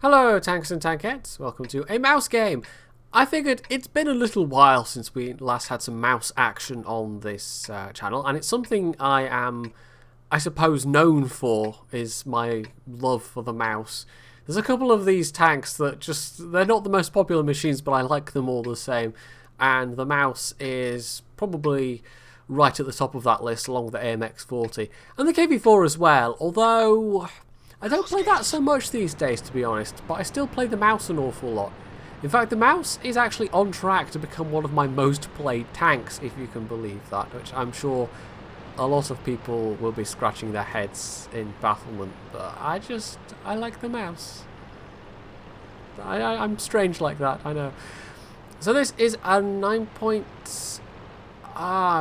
Hello tanks and tankettes, welcome to a mouse game. I figured it's been a little while since we last had some mouse action on this channel, and it's something I am, I suppose, known for, is my love for the mouse. There's a couple of these tanks that they're not the most popular machines, but I like them all the same, and the mouse is probably right at the top of that list along with the AMX-40. And the KV-4 as well, although I don't play that so much these days, to be honest, but I still play the mouse an awful lot. In fact, the mouse is actually on track to become one of my most played tanks, if you can believe that, which I'm sure a lot of people will be scratching their heads in bafflement, but I like the mouse. I'm strange like that, I know. So this is a I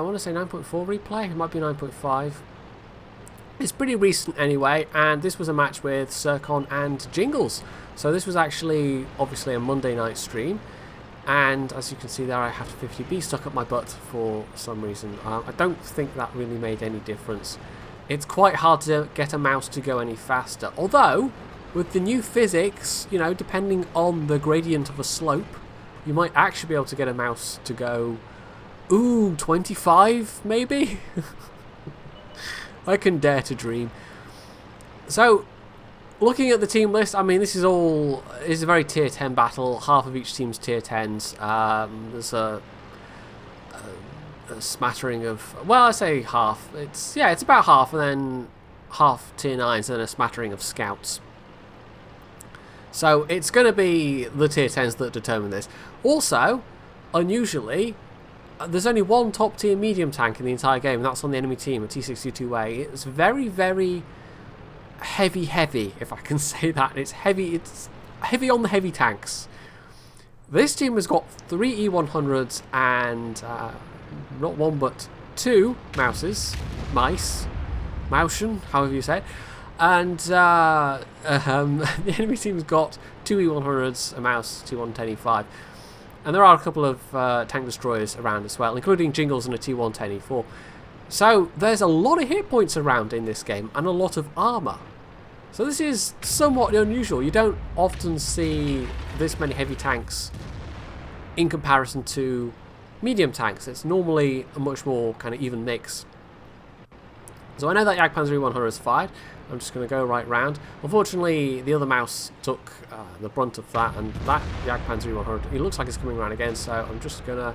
want to say 9.4 replay, it might be 9.5. It's pretty recent anyway, and this was a match with Circon and Jingles. So this was actually obviously a Monday night stream, and as you can see there, I have 50B stuck up my butt for some reason. I don't think that really made any difference. It's quite hard to get a mouse to go any faster, although with the new physics, you know, depending on the gradient of a slope, you might actually be able to get a mouse to go, 25 maybe? I can dare to dream. So, looking at the team list, I mean, this is a very tier 10 battle. Half of each team's tier 10s. There's a smattering of, well, I say half. It's about half, and then half tier 9s, and a smattering of scouts. So it's going to be the tier 10s that determine this. Also, unusually, there's only one top tier medium tank in the entire game, and that's on the enemy team, a T62A. It's very, very heavy, if I can say that. It's heavy on the heavy tanks. This team has got 3 E100s and not one but 2 mice, Mauschen, however you say it. And the enemy team's got 2 E100s, a mouse, 2 110E5. And there are a couple of tank destroyers around as well, including Jingles and a T110E4. So there's a lot of hit points around in this game, and a lot of armour. So this is somewhat unusual. You don't often see this many heavy tanks in comparison to medium tanks. It's normally a much more kind of even mix. So I know that Jagdpanzer E100 is fired. I'm just going to go right round. Unfortunately, the other mouse took the brunt of that, and that Jagdpanzer E100, it looks like it's coming around again, so I'm just going to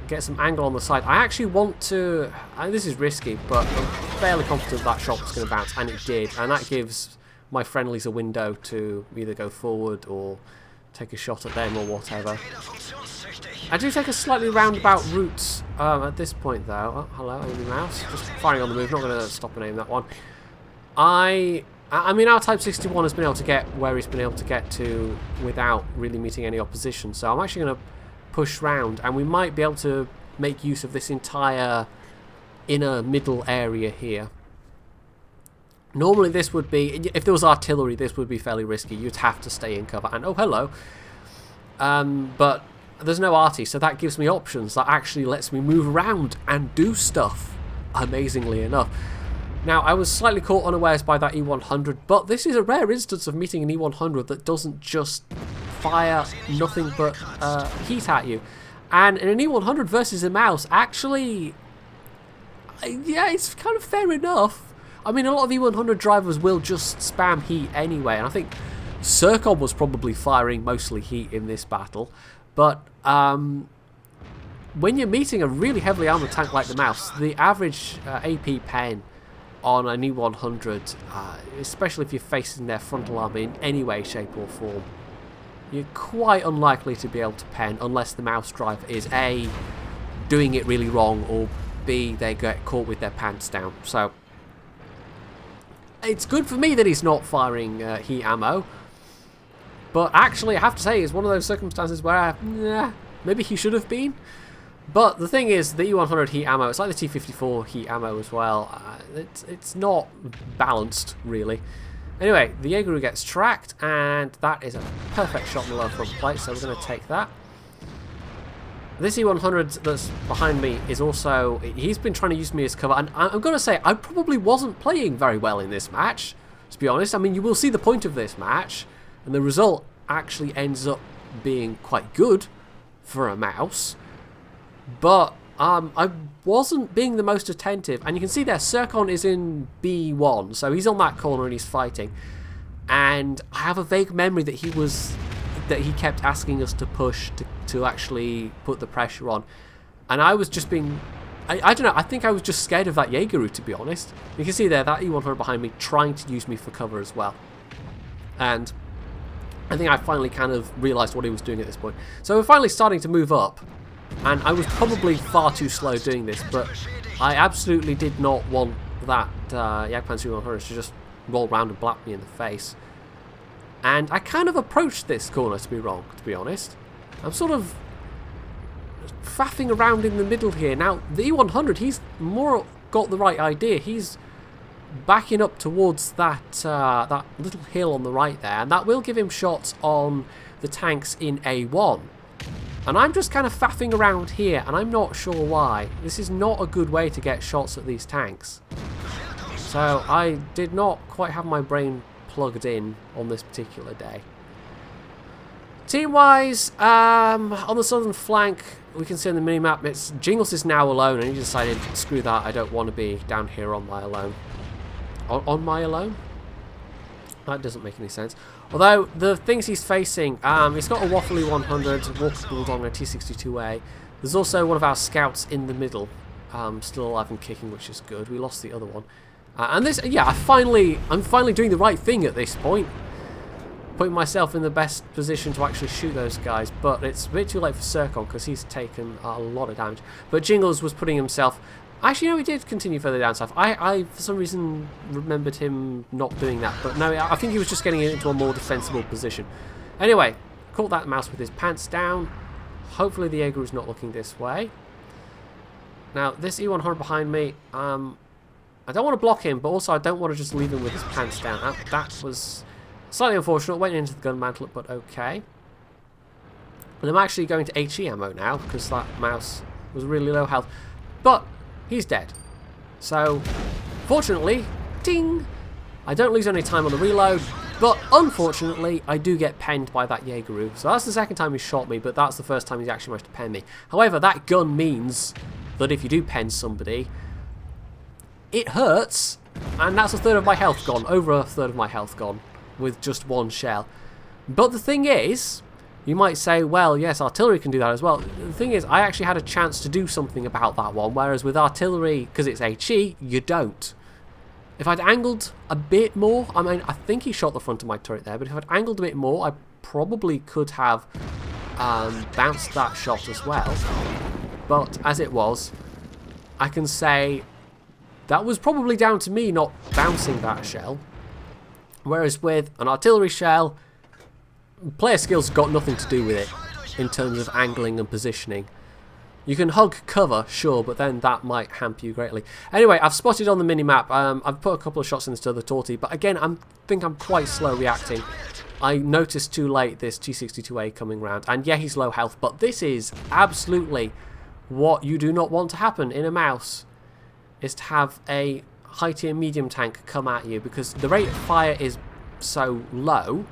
get some angle on the side. I actually want to, this is risky, but I'm fairly confident that shot was going to bounce, and it did, and that gives my friendlies a window to either go forward or take a shot at them or whatever. I do take a slightly roundabout route at this point though. Oh, hello, enemy mouse. Just firing on the move, not going to stop and aim that one. I mean, our Type 61 has been able to get where he's been able to get to without really meeting any opposition, so I'm actually going to push round, and we might be able to make use of this entire inner middle area here. Normally this would be, if there was artillery, this would be fairly risky. You'd have to stay in cover, and oh hello. But there's no arty, so that gives me options. That actually lets me move around and do stuff, amazingly enough. Now, I was slightly caught unawares by that E100, but this is a rare instance of meeting an E100 that doesn't just fire nothing but heat at you. And in an E100 versus a mouse, actually, yeah, it's kind of fair enough. I mean, a lot of E100 drivers will just spam heat anyway, and I think Circon was probably firing mostly heat in this battle. But when you're meeting a really heavily armoured tank like the mouse, the average AP pen on an E100, especially if you're facing their frontal armour in any way, shape or form, you're quite unlikely to be able to pen unless the mouse driver is A, doing it really wrong, or B, they get caught with their pants down. So it's good for me that he's not firing heat ammo, but actually I have to say it's one of those circumstances where maybe he should have been. But the thing is, the E100 heat ammo, it's like the T54 heat ammo as well. It's not balanced, really. Anyway, the Jaeger gets tracked, and that is a perfect shot in the lower front plate, so we're going to take that. This E100 that's behind me is also, he's been trying to use me as cover, and I'm going to say, I probably wasn't playing very well in this match, to be honest. I mean, you will see the point of this match. And the result actually ends up being quite good for a mouse. But I wasn't being the most attentive. And you can see there, Circon is in B1. So he's on that corner and he's fighting. And I have a vague memory that he kept asking us to push to actually put the pressure on. And I was just being... I don't know, I think I was just scared of that Jaegeru, to be honest. You can see there, that E100 behind me trying to use me for cover as well. And I think I finally kind of realised what he was doing at this point. So we're finally starting to move up. And I was probably far too slow doing this, but I absolutely did not want that Jagdpanzer E100 to just roll around and blap me in the face. And I kind of approached this corner, to be honest. I'm sort of faffing around in the middle here. Now, the E100, he's more got the right idea. He's backing up towards that that little hill on the right there, and that will give him shots on the tanks in A1. And I'm just kind of faffing around here, and I'm not sure why. This is not a good way to get shots at these tanks. So I did not quite have my brain plugged in on this particular day. Team-wise, on the southern flank, we can see on the minimap, Jingles is now alone, and he decided, screw that, I don't want to be down here on my alone. On my alone? That doesn't make any sense. Although, the things he's facing, he's got a waffly 100, Walker Bulldog, and a T62A. There's also one of our scouts in the middle, still alive and kicking, which is good. We lost the other one. And this, yeah, I'm finally doing the right thing at this point. Putting myself in the best position to actually shoot those guys, but it's a bit too late for Circon because he's taken a lot of damage. But Jingles was putting himself... Actually, no, he did continue further down south. I for some reason, remembered him not doing that. But no, I think he was just getting into a more defensible position. Anyway, caught that mouse with his pants down. Hopefully the Jaeger is not looking this way. Now, this E100 behind me, I don't want to block him, but also I don't want to just leave him with his pants down. That was... slightly unfortunate, went into the gun mantle, but okay. And I'm actually going to HE ammo now, because that mouse was really low health. But he's dead. So, fortunately, ding! I don't lose any time on the reload, but unfortunately, I do get penned by that Jaegeru. So that's the second time he shot me, but that's the first time he's actually managed to pen me. However, that gun means that if you do pen somebody, it hurts, and that's a third of my health gone, over a third of my health gone, with just one shell. But the thing is, you might say, well, yes, artillery can do that as well. The thing is, I actually had a chance to do something about that one, whereas with artillery, because it's HE, you don't. If I'd angled a bit more, I mean, I think he shot the front of my turret there, but if I'd angled a bit more, I probably could have bounced that shot as well. But as it was, I can say that was probably down to me not bouncing that shell. Whereas with an artillery shell, player skills got nothing to do with it in terms of angling and positioning. You can hug cover, sure, but then that might hamper you greatly. Anyway, I've spotted on the minimap, I've put a couple of shots into the other torty, but again, I think I'm quite slow reacting. I noticed too late this T62A coming round, and yeah, he's low health, but this is absolutely what you do not want to happen in a mouse, is to have a high tier medium tank come at you, because the rate of fire is so low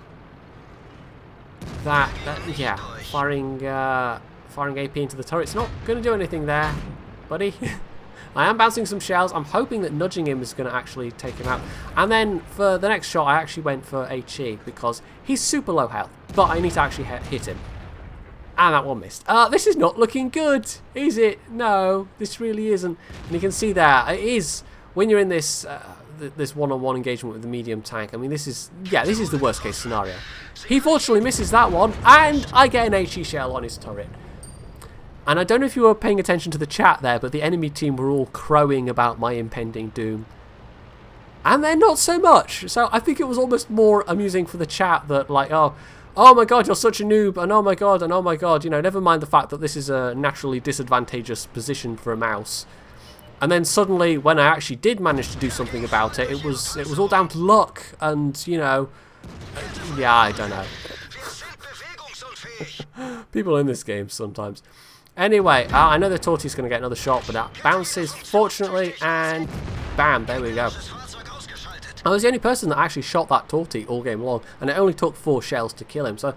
that yeah, firing AP into the turret's not going to do anything there, buddy. I am bouncing some shells. I'm hoping that nudging him is going to actually take him out. And then for the next shot, I actually went for HE because he's super low health, but I need to actually hit him. And that one missed. This is not looking good, is it? No, this really isn't. And you can see there, it is, when you're in this this one-on-one engagement with the medium tank, I mean, this is the worst case scenario. He fortunately misses that one, and I get an HE shell on his turret. And I don't know if you were paying attention to the chat there, but the enemy team were all crowing about my impending doom. And they're not so much. So I think it was almost more amusing for the chat that, like, oh my god, you're such a noob, and oh my god, you know, never mind the fact that this is a naturally disadvantageous position for a mouse. And then suddenly, when I actually did manage to do something about it, it was all down to luck, and, you know, yeah, I don't know. People in this game sometimes. Anyway, I know the Torty's going to get another shot, but that bounces, fortunately, and bam, there we go. I was the only person that actually shot that tortie all game long, and it only took 4 shells to kill him. So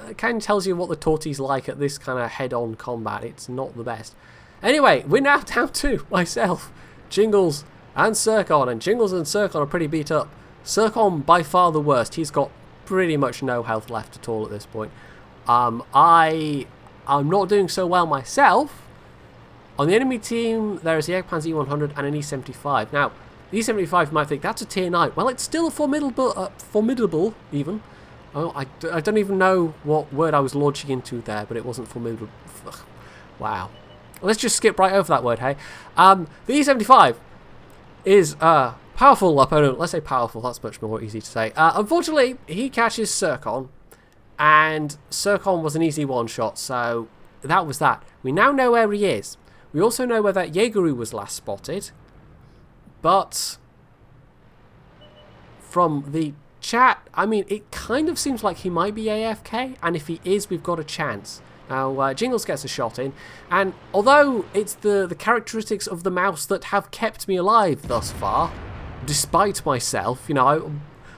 it kind of tells you what the tortie's like at this kind of head-on combat. It's not the best. Anyway, we're now down to myself, Jingles, and Circon, and Jingles and Circon are pretty beat up. Circon by far the worst. He's got pretty much no health left at all at this point. I'm not doing so well myself. On the enemy team, there is the Eggpans E100 and an E75. Now, the E75 might think that's a tier 9. Well, it's still a formidable even. Oh, I don't even know what word I was launching into there, but it wasn't formidable. Ugh. Wow. Let's just skip right over that word, hey. The E75 is a powerful opponent. Let's say powerful, that's much more easy to say. Unfortunately, he catches Circon, and Circon was an easy one-shot, so that was that. We now know where he is. We also know where that Jaegeru was last spotted, but from the chat, I mean, it kind of seems like he might be AFK, and if he is, we've got a chance. Now, Jingles gets a shot in, and although it's the characteristics of the mouse that have kept me alive thus far, despite myself, you know,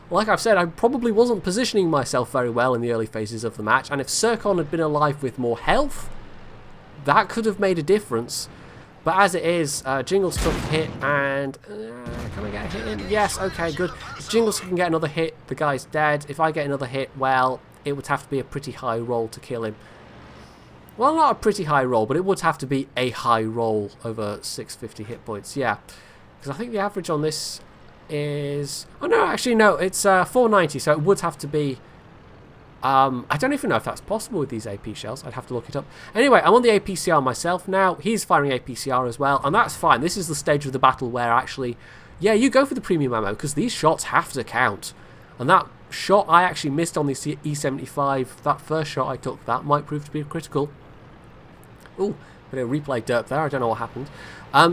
like I've said, I probably wasn't positioning myself very well in the early phases of the match, and if Circon had been alive with more health, that could have made a difference. But as it is, Jingles took a hit, and can I get a hit in? Yes, okay, good. If Jingles can get another hit, the guy's dead. If I get another hit, well, it would have to be a pretty high roll to kill him. Well, not a pretty high roll, but it would have to be a high roll over 650 hit points, yeah. Because I think the average on this is... Oh, no, actually, no, it's 490, so it would have to be... I don't even know if that's possible with these AP shells. I'd have to look it up. Anyway, I'm on the APCR myself now. He's firing APCR as well, and that's fine. This is the stage of the battle where actually... Yeah, you go for the premium ammo, because these shots have to count. And that shot I actually missed on the E75, that first shot I took, that might prove to be critical. Ooh, bit of replay derp there, I don't know what happened.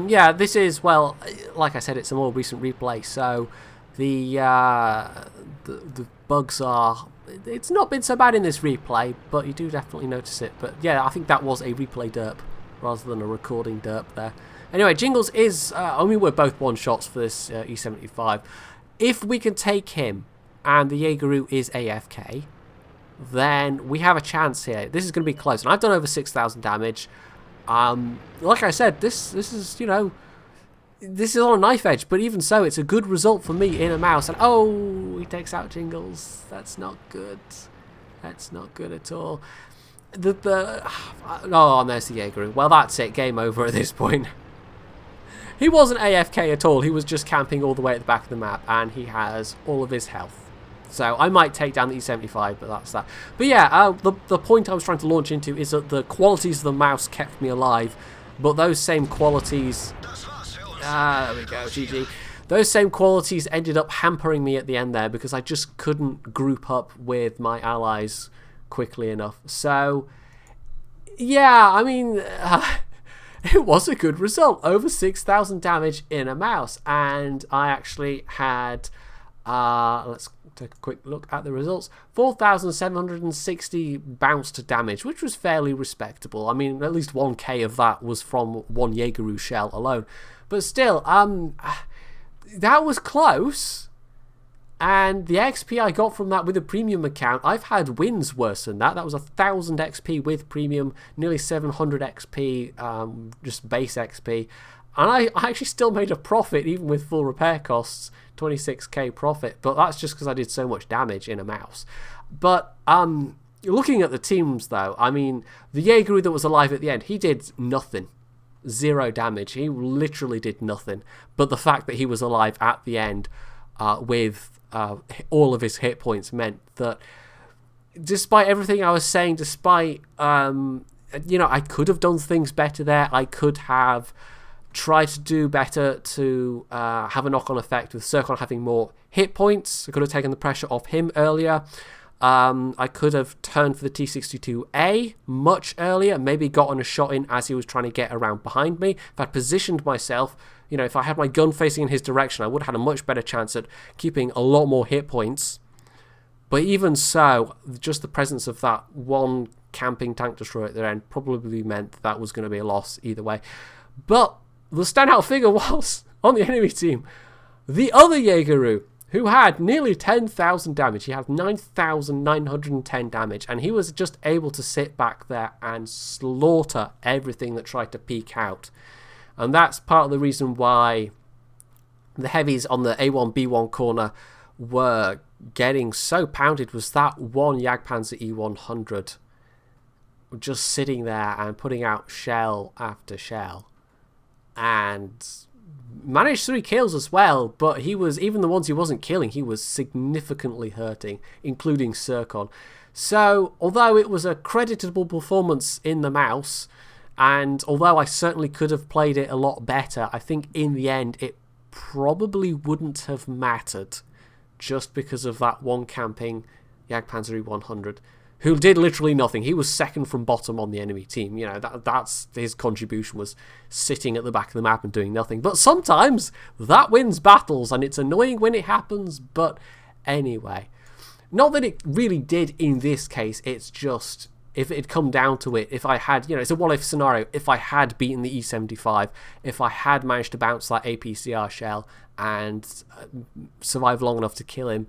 Yeah, this is, well, like I said, it's a more recent replay, so the bugs are... It's not been so bad in this replay, but you do definitely notice it. But yeah, I think that was a replay derp rather than a recording derp there. Anyway, Jingles is... I mean, we're both one-shots for this E75. If we can take him and the Jaegeru is AFK, then we have a chance here. This is going to be close. And I've done over 6,000 damage. Like I said, this is, you know, this is on a knife edge. But even so, it's a good result for me in a mouse. And oh, he takes out Jingles. That's not good. That's not good at all. Oh, and there's the Jaegeru. Well, that's it. Game over at this point. He wasn't AFK at all. He was just camping all the way at the back of the map. And he has all of his health. So I might take down the E75, but that's that. But yeah, the point I was trying to launch into is that the qualities of the mouse kept me alive, but those same qualities... there we go, GG. Those same qualities ended up hampering me at the end there because I just couldn't group up with my allies quickly enough. So, yeah, I mean, it was a good result. Over 6,000 damage in a mouse, and I actually had... let's take a quick look at the results. 4,760 bounced damage, which was fairly respectable. I mean, at least 1k of that was from one Jaegeru shell alone. But still, that was close. And the XP I got from that with a premium account, I've had wins worse than that. That was 1,000 XP with premium, nearly 700 XP, just base XP. And I actually still made a profit, even with full repair costs, 26k profit. But that's just because I did so much damage in a mouse. But looking at the teams, though, I mean, the Jaegeru that was alive at the end, he did nothing. 0 damage. He literally did nothing. But the fact that he was alive at the end with all of his hit points meant that despite everything I was saying, despite, you know, I could have done things better there. I could have... try to do better to have a knock-on effect with Circon having more hit points. I could have taken the pressure off him earlier. I could have turned for the T62A much earlier, maybe gotten a shot in as he was trying to get around behind me. If I'd positioned myself, you know, if I had my gun facing in his direction, I would have had a much better chance at keeping a lot more hit points. But even so, just the presence of that one camping tank destroyer at the end probably meant that was going to be a loss either way. But the standout figure was, on the enemy team, the other Jaegeru, who had nearly 10,000 damage. He had 9,910 damage, and he was just able to sit back there and slaughter everything that tried to peek out. And that's part of the reason why the heavies on the A1, B1 corner were getting so pounded, was that one Jagdpanzer E100 just sitting there and putting out shell after shell. And managed 3 kills as well, but he was, even the ones he wasn't killing, he was significantly hurting, including Sircon. So, although it was a creditable performance in the mouse, and although I certainly could have played it a lot better, I think in the end it probably wouldn't have mattered, just because of that one camping Jagdpanzer E100, who did literally nothing. He was second from bottom on the enemy team. You know, that's his contribution, was sitting at the back of the map and doing nothing. But sometimes that wins battles, and it's annoying when it happens, but anyway. Not that it really did in this case, it's just, if it had come down to it, if I had, you know, it's a what-if scenario, if I had beaten the E75, if I had managed to bounce that APCR shell and survive long enough to kill him,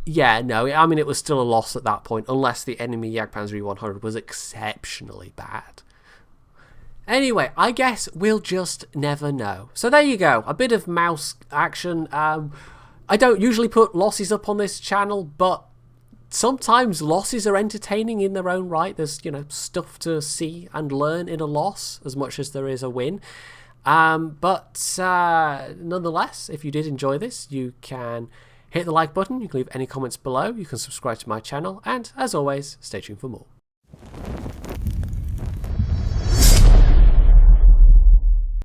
yeah, no, I mean, it was still a loss at that point, unless the enemy Jagdpanzer E100 was exceptionally bad. Anyway, I guess we'll just never know. So there you go, a bit of mouse action. I don't usually put losses up on this channel, but sometimes losses are entertaining in their own right. There's, you know, stuff to see and learn in a loss as much as there is a win. But nonetheless, if you did enjoy this, you can hit the like button, you can leave any comments below, you can subscribe to my channel, and as always, stay tuned for more.